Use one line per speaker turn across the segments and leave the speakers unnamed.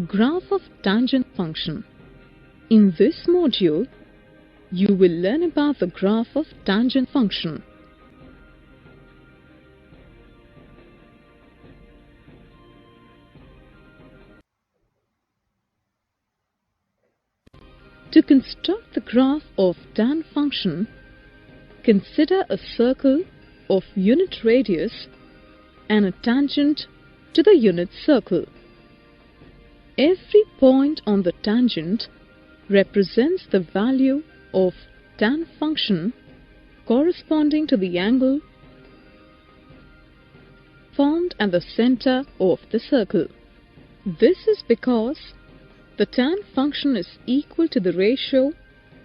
Graph of tangent function. In this module, you will learn about the graph of tangent function. To construct the graph of tan function, consider a circle of unit radius and a tangent to the unit circle. Every point on the tangent represents the value of tan function corresponding to the angle formed at the center of the circle. This is because the tan function is equal to the ratio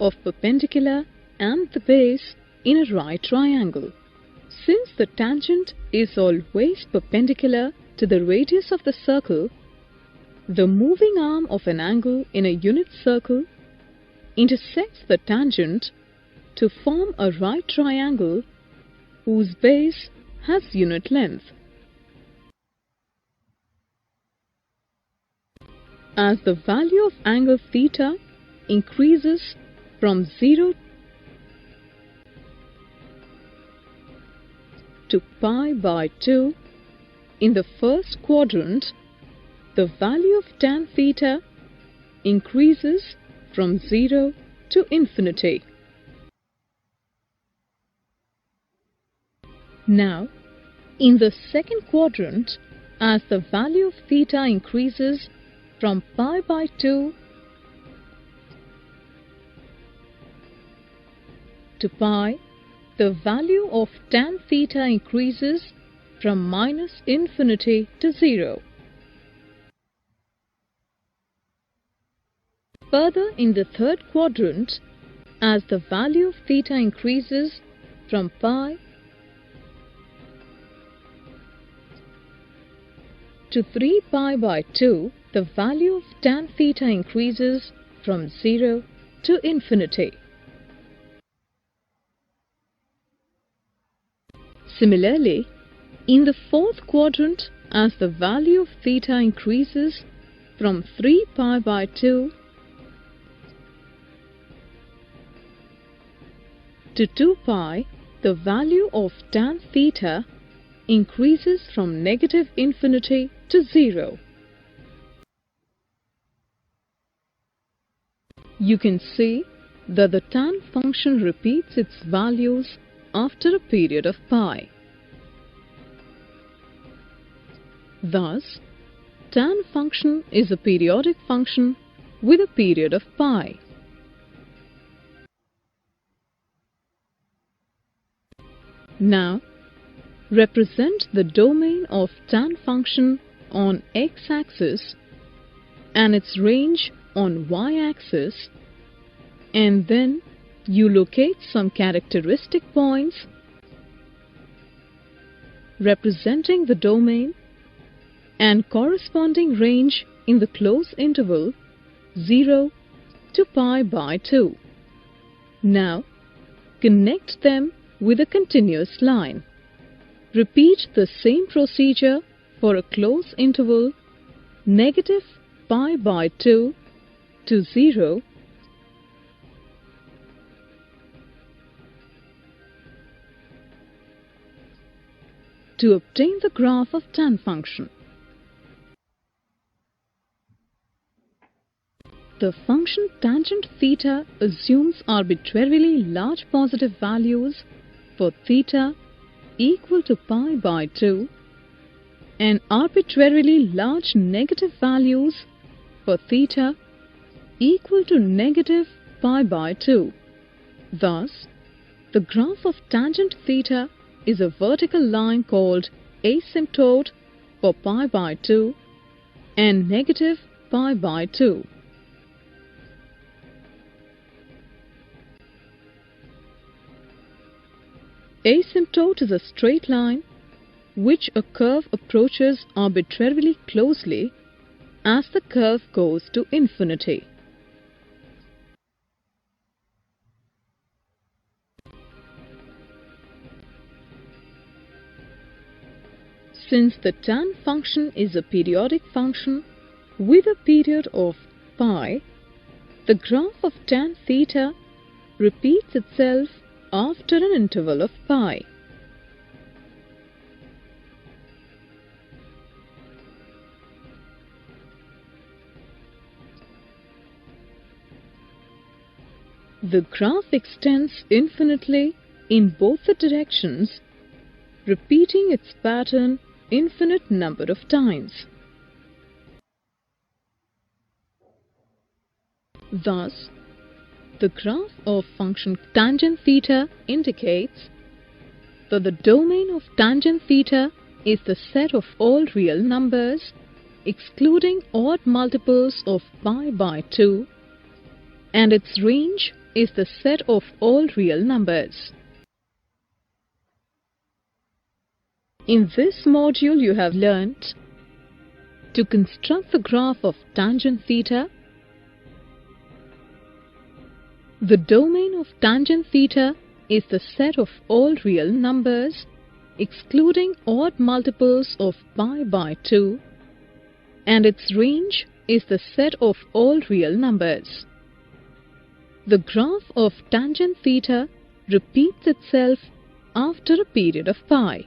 of perpendicular and the base in a right triangle. Since the tangent is always perpendicular to the radius of the circle, the moving arm of an angle in a unit circle intersects the tangent to form a right triangle whose base has unit length. As the value of angle theta increases from 0 to pi by 2 in the first quadrant, the value of tan theta increases from 0 to infinity. Now, in the second quadrant, as the value of theta increases from pi by 2 to pi, the value of tan theta increases from minus infinity to 0. Further, in the third quadrant, as the value of theta increases from pi to 3 pi by 2, the value of tan theta increases from 0 to infinity. Similarly, in the fourth quadrant, as the value of theta increases from 3 pi by 2 to 2 pi, the value of tan theta increases from negative infinity to 0. You can see that the tan function repeats its values after a period of pi. Thus, tan function is a periodic function with a period of pi. Now, represent the domain of tan function on x-axis and its range on y-axis, and then you locate some characteristic points representing the domain and corresponding range in the closed interval 0 to pi by 2. Now, connect them with a continuous line. Repeat the same procedure for a closed interval negative pi by 2 to 0 to obtain the graph of tan function. The function tangent theta assumes arbitrarily large positive values for theta equal to pi by 2 and arbitrarily large negative values for theta equal to negative pi by 2. Thus, the graph of tangent theta is a vertical line called asymptote for pi by 2 and negative pi by 2. Asymptote is a straight line which a curve approaches arbitrarily closely as the curve goes to infinity. Since the tan function is a periodic function, With a period of pi, the graph of tan theta repeats itself after an interval of pi. The graph extends infinitely in both the directions, repeating its pattern infinite number of times. Thus, the graph of function tangent theta indicates that the domain of tangent theta is the set of all real numbers, excluding odd multiples of pi by 2, and its range is the set of all real numbers. In this module you have learnt to construct the graph of tangent theta. The domain of tangent theta is the set of all real numbers, excluding odd multiples of pi by 2, and its range is the set of all real numbers. The graph of tangent theta repeats itself after a period of pi.